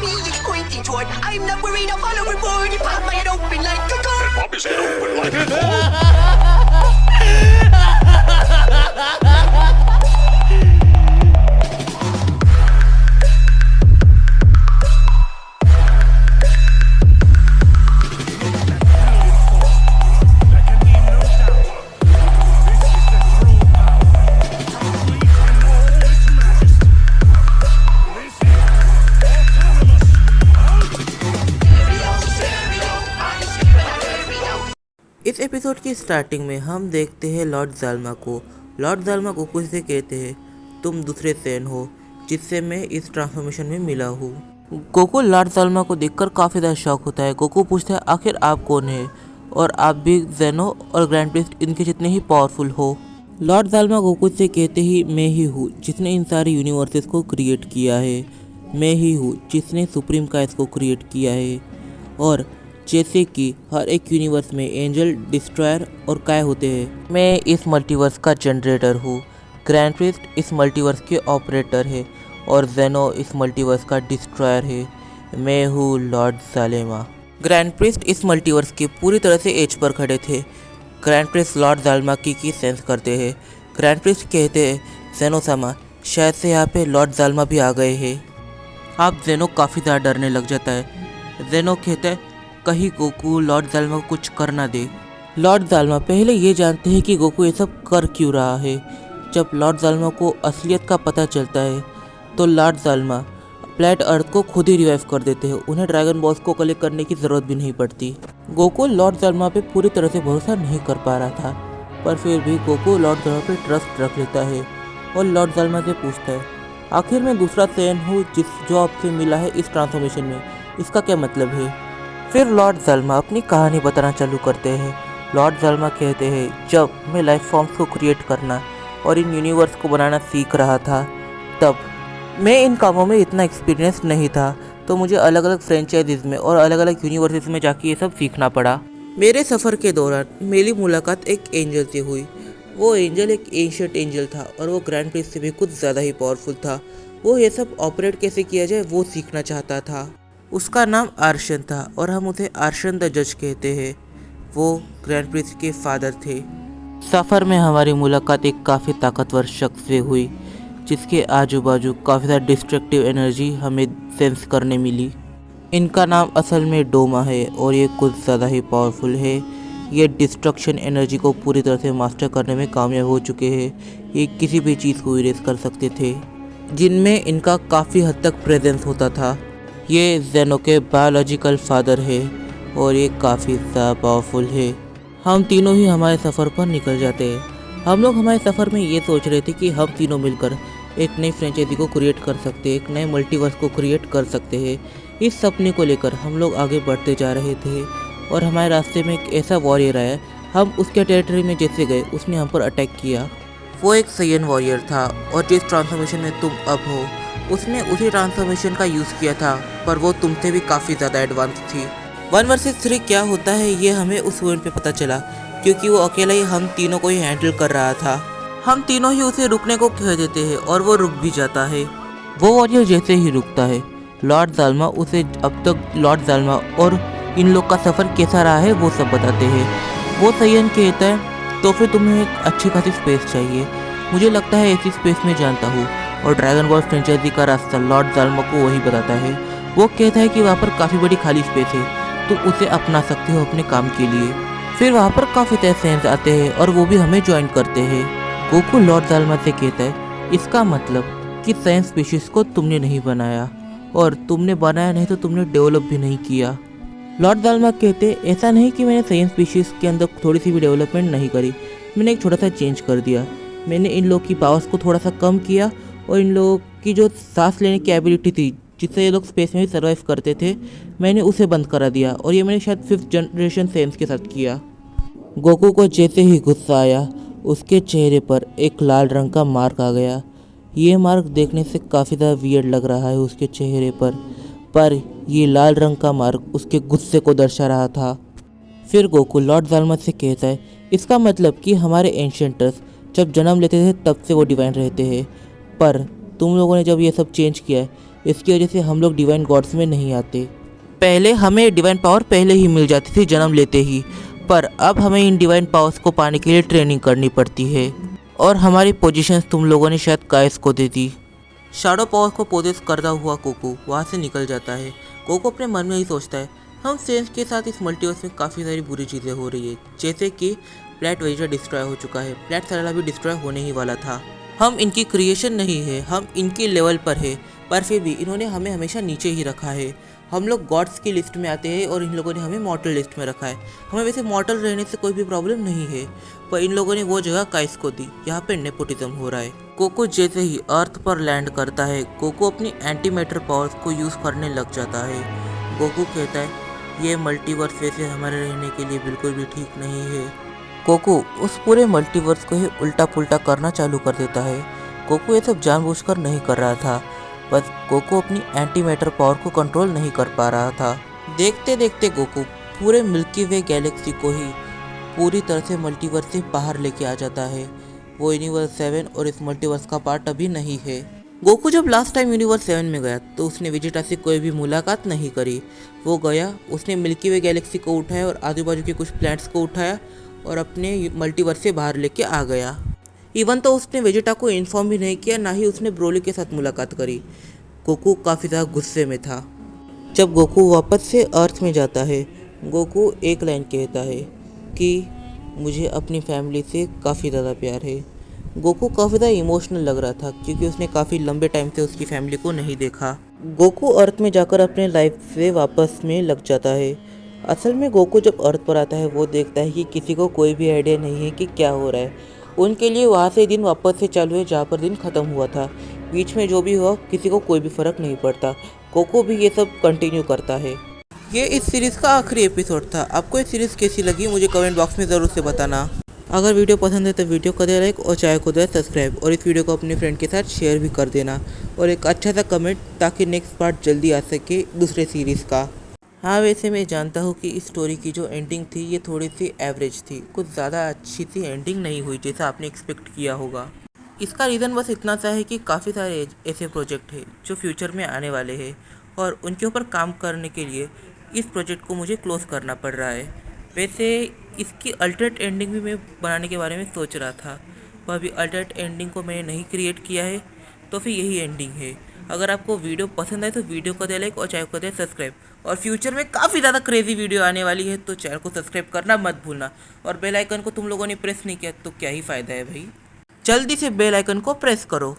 me is pointing toward. I'm not worried, I'll follow a board. You pop my head open like a gun. Pop his head open like a gun. इस episode की starting में हम देखते हैं Lord ज़ाल्मा को। Lord ज़ाल्मा Goku से कहते हैं तुम दूसरे सैन हो जिससे मैं इस ट्रांसफॉर्मेशन में मिला हूँ। गोकू लॉर्ड ज़ाल्मा को देखकर काफ़ी ज़्यादा शॉक होता है। गोकू पूछता है आखिर आप कौन है और आप भी ज़ेनो और ग्रैंड प्रिस्ट इनके जितने ही पावरफुल हो। लॉर्ड ज़ाल्मा गोकू से कहते ही मैं ही हूँ जिसने इन सारे यूनिवर्सेस को क्रिएट किया है, मैं ही हूँ जिसने सुप्रीम काइस को क्रिएट किया है। और जैसे कि हर एक यूनिवर्स में एंजल, डिस्ट्रॉयर और काय होते हैं, मैं इस मल्टीवर्स का जनरेटर हूँ। ग्रैंड प्रिस्ट इस मल्टीवर्स के ऑपरेटर है और ज़ेनो इस मल्टीवर्स का डिस्ट्रॉयर है। मैं हूँ लॉर्ड ज़ालेमा। ग्रैंड प्रिस्ट इस मल्टीवर्स के पूरी तरह से एज पर खड़े थे। ग्रैंड प्रिस्ट लॉर्ड ज़ाल्मा की सेंस करते हैं। ग्रैंड प्रिस्ट कहते हैं ज़ेनो सामा शायद से यहाँ पे लॉर्ड ज़ाल्मा भी आ गए हैं। आप ज़ेनो काफ़ी ज़्यादा डरने लग जाता है। ज़ेनो कहता है कहीं गोकू लॉर्ड ज़ाल्मा को कुछ कर ना दे। लॉर्ड ज़ाल्मा पहले ये जानते हैं कि गोकू ये सब कर क्यों रहा है। जब लॉर्ड ज़ाल्मा को असलियत का पता चलता है तो लॉर्ड ज़ाल्मा प्लेनेट अर्थ को खुद ही रिवाइव कर देते हैं। उन्हें ड्रैगन बॉल्स को कलेक्ट करने की ज़रूरत भी नहीं पड़ती। गोकू लॉर्ड ज़ाल्मा पे पूरी तरह से भरोसा नहीं कर पा रहा था, पर फिर भी गोकू लॉर्ड ज़ाल्मा पे ट्रस्ट रख लेता है और लॉर्ड ज़ाल्मा से पूछता है आखिर मैं दूसरा सैन हूँ जो आपसे मिला है इस ट्रांसफॉर्मेशन में, इसका क्या मतलब है। फिर लॉर्ड ज़ाल्मा अपनी कहानी बताना चालू करते हैं। लॉर्ड ज़ाल्मा कहते हैं जब मैं लाइफ फॉर्म्स को क्रिएट करना और इन यूनिवर्स को बनाना सीख रहा था तब मैं इन कामों में इतना एक्सपीरियंस नहीं था, तो मुझे अलग अलग फ्रेंचाइजीज में और अलग अलग यूनिवर्सेस में जाके ये सब सीखना पड़ा। मेरे सफ़र के दौरान मेरी मुलाकात एक एंजल से हुई। वो एंजल एक एंशिएंट एंजल था और वो ग्रैंड प्रिस्ट से भी कुछ ज़्यादा ही पावरफुल था। वो ये सब ऑपरेट कैसे किया जाए वो सीखना चाहता था। उसका नाम आर्शन था और हम उसे आर्शन द जज कहते हैं। वो ग्रैंड प्रिस्ट के फादर थे। सफ़र में हमारी मुलाकात एक काफ़ी ताकतवर शख्स से हुई जिसके आजू बाजू काफ़ी ज़्यादा डिस्ट्रक्टिव एनर्जी हमें सेंस करने मिली। इनका नाम असल में डोमा है और ये कुछ ज़्यादा ही पावरफुल है। ये डिस्ट्रक्शन एनर्जी को पूरी तरह से मास्टर करने में कामयाब हो चुके हैं। ये किसी भी चीज़ को इरेज कर सकते थे जिनमें इनका काफ़ी हद तक प्रेजेंस होता था। ये ज़ेनो के बायोलॉजिकल फादर है और ये काफ़ी ज़्यादा पावरफुल है। हम तीनों ही हमारे सफ़र पर निकल जाते हैं। हम लोग हमारे सफ़र में ये सोच रहे थे कि हम तीनों मिलकर एक नई फ्रेंचाइजी को क्रिएट कर सकते हैं, एक नए मल्टीवर्स को क्रिएट कर सकते हैं। इस सपने को लेकर हम लोग आगे बढ़ते जा रहे थे और हमारे रास्ते में एक ऐसा वॉरियर आया। हम उसके टेरिटरी में जैसे गए उसने हम पर अटैक किया। वो एक साइयन वॉरियर था और जिस ट्रांसफॉर्मेशन में तुम अब हो उसने उसी ट्रांसफॉर्मेशन का यूज़ किया था, पर वो तुमसे भी काफ़ी ज़्यादा एडवांस थी। 1 वर्सेस 3 क्या होता है ये हमें उस इवेंट पे पता चला क्योंकि वो अकेला ही हम तीनों को ही हैंडल कर रहा था। हम तीनों ही उसे रुकने को कह देते हैं और वो रुक भी जाता है। वो वॉरियर जैसे ही रुकता है लॉर्ड ज़ाल्मा उसे अब तक लॉर्ड ज़ाल्मा और इन लोग का सफ़र कैसा रहा है वो सब बताते हैं। वो साइयन कहता है तो फिर तुम्हें एक अच्छी खासी स्पेस चाहिए। मुझे लगता है ऐसी स्पेस में जानता हूँ और ड्रैगन बॉल फ्रेंचाइजी का रास्ता लॉर्ड ज़ाल्मा को वही बताता है। वो कहता है कि वहाँ पर काफ़ी बड़ी खाली स्पेस है, तुम उसे अपना सकते हो अपने काम के लिए। फिर वहाँ पर काफ़ी तरह सेंस आते हैं और वो भी हमें ज्वाइन करते हैं। गोकू लॉर्ड ज़ाल्मा से कहता है इसका मतलब कि साइंस स्पीशीज़ को तुमने नहीं बनाया और तुमने बनाया नहीं तो तुमने डेवलप भी नहीं किया। लॉर्ड ज़ाल्मा कहते ऐसा नहीं कि मैंने साइंस स्पीशीज़ के अंदर थोड़ी सी भी डेवलपमेंट नहीं करी, मैंने एक छोटा सा चेंज कर दिया। मैंने इन लोग की पावर्स को थोड़ा सा कम किया और इन लोगों की जो सांस लेने की एबिलिटी थी जिससे ये लोग स्पेस में भी सर्वाइव करते थे मैंने उसे बंद करा दिया और ये मैंने शायद 5th जनरेशन सेंस के साथ किया। गोकू को जैसे ही गुस्सा आया उसके चेहरे पर एक लाल रंग का मार्क आ गया। ये मार्क देखने से काफ़ी ज़्यादा वियर्ड लग रहा है उसके चेहरे पर ये लाल रंग का मार्क उसके गुस्से को दर्शा रहा था। फिर गोकू लॉर्ड ज़ाल्मा से कहता है इसका मतलब कि हमारे एंशिएंटर्स जब जन्म लेते थे तब से वो डिवाइन रहते हैं, पर तुम लोगों ने जब ये सब चेंज किया है इसकी वजह से हम लोग डिवाइन गॉड्स में नहीं आते। पहले हमें डिवाइन पावर पहले ही मिल जाती थी जन्म लेते ही, पर अब हमें इन डिवाइन पावर्स को पाने के लिए ट्रेनिंग करनी पड़ती है और हमारी पोजीशंस तुम लोगों ने शायद गाइस को दे दी। शैडो पावर्स को पोजेस करता हुआ कोको वहाँ से निकल जाता है। कोको अपने मन में ही सोचता है हम सेंस के साथ इस मल्टीवर्स में काफ़ी सारी बुरी चीज़ें हो रही है, जैसे कि प्लैट वेजिटा डिस्ट्रॉय हो चुका है, प्लैट सलाला भी डिस्ट्रॉय होने ही वाला था। हम इनकी क्रिएशन नहीं है, हम इनके लेवल पर है, पर फिर भी इन्होंने हमें हमेशा नीचे ही रखा है। हम लोग गॉड्स की लिस्ट में आते हैं और इन लोगों ने हमें मॉर्टल लिस्ट में रखा है। हमें वैसे मॉर्टल रहने से कोई भी प्रॉब्लम नहीं है, पर इन लोगों ने वो जगह काइस को दी। यहाँ पे नेपोटिज्म हो रहा है। कोको जैसे ही अर्थ पर लैंड करता है, कोको अपनी एंटी मैटर पावर्स को यूज़ करने लग जाता है। कोको कहता है ये मल्टीवर्स वैसे हमारे रहने के लिए बिल्कुल भी ठीक नहीं है। कोको उस पूरे मल्टीवर्स को ही उल्टा पुल्टा करना चालू कर देता है। कोको ये सब जानबूझकर नहीं कर रहा था, बस कोको अपनी एंटी मैटर पावर को कंट्रोल नहीं कर पा रहा था। देखते देखते कोको पूरे मिल्की वे गैलेक्सी को ही पूरी तरह से मल्टीवर्स से बाहर लेके आ जाता है। वो यूनिवर्स 7 और इस मल्टीवर्स का पार्ट अभी नहीं है। गोकू जब लास्ट टाइम यूनिवर्स 7 में गया तो उसने वेजिटा से कोई भी मुलाकात नहीं करी। वो गया, उसने मिल्की वे गैलेक्सी को उठाया और आजू बाजू के कुछ प्लैनेट्स को उठाया और अपने मल्टीवर्स से बाहर लेके आ गया। इवन तो उसने वेजिटा को इन्फॉर्म भी नहीं किया, ना ही उसने ब्रोली के साथ मुलाकात करी। गोकू काफ़ी ज़्यादा गुस्से में था। जब गोकू वापस से अर्थ में जाता है, गोकू एक लाइन कहता है कि मुझे अपनी फैमिली से काफ़ी ज़्यादा प्यार है। गोकू काफ़ी ज़्यादा इमोशनल लग रहा था क्योंकि उसने काफ़ी लंबे टाइम से उसकी फैमिली को नहीं देखा। गोकू अर्थ में जाकर अपने लाइफ से वापस में लग जाता है। असल में गोकू जब अर्थ पर आता है वो देखता है कि किसी को कोई भी आइडिया नहीं है कि क्या हो रहा है। उनके लिए वहाँ से दिन वापस से चालू है जहाँ पर दिन ख़त्म हुआ था। बीच में जो भी हुआ किसी को कोई भी फ़र्क नहीं पड़ता। गोकू भी ये सब कंटिन्यू करता है। ये इस सीरीज़ का आखिरी एपिसोड था। आपको ये सीरीज़ कैसी लगी मुझे कमेंट बॉक्स में ज़रूर से बताना। अगर वीडियो पसंद है तो वीडियो को दे लाइक और चैनल को दे सब्सक्राइब, और इस वीडियो को अपने फ्रेंड के साथ शेयर भी कर देना और एक अच्छा सा कमेंट ताकि नेक्स्ट पार्ट जल्दी आ सके दूसरे सीरीज़ का। हाँ, वैसे मैं जानता हूँ कि इस स्टोरी की जो एंडिंग थी ये थोड़ी सी एवरेज थी, कुछ ज़्यादा अच्छी सी एंडिंग नहीं हुई जैसा आपने एक्सपेक्ट किया होगा। इसका रीज़न बस इतना सा है कि काफ़ी सारे ऐसे प्रोजेक्ट हैं जो फ्यूचर में आने वाले हैं और उनके ऊपर काम करने के लिए इस प्रोजेक्ट को मुझे क्लोज़ करना पड़ रहा है। वैसे इसकी अल्टरनेट एंडिंग भी मैं बनाने के बारे में सोच रहा था, पर अभी अल्टरनेट एंडिंग को मैंने नहीं क्रिएट किया है, तो फिर यही एंडिंग है। अगर आपको वीडियो पसंद आए तो वीडियो को दे लाइक और चैनल को दे सब्सक्राइब, और फ्यूचर में काफ़ी ज़्यादा क्रेजी वीडियो आने वाली है तो चैनल को सब्सक्राइब करना मत भूलना। और बेल आइकन को तुम लोगों ने प्रेस नहीं किया तो क्या ही फ़ायदा है भाई। जल्दी से बेल आइकन को प्रेस करो।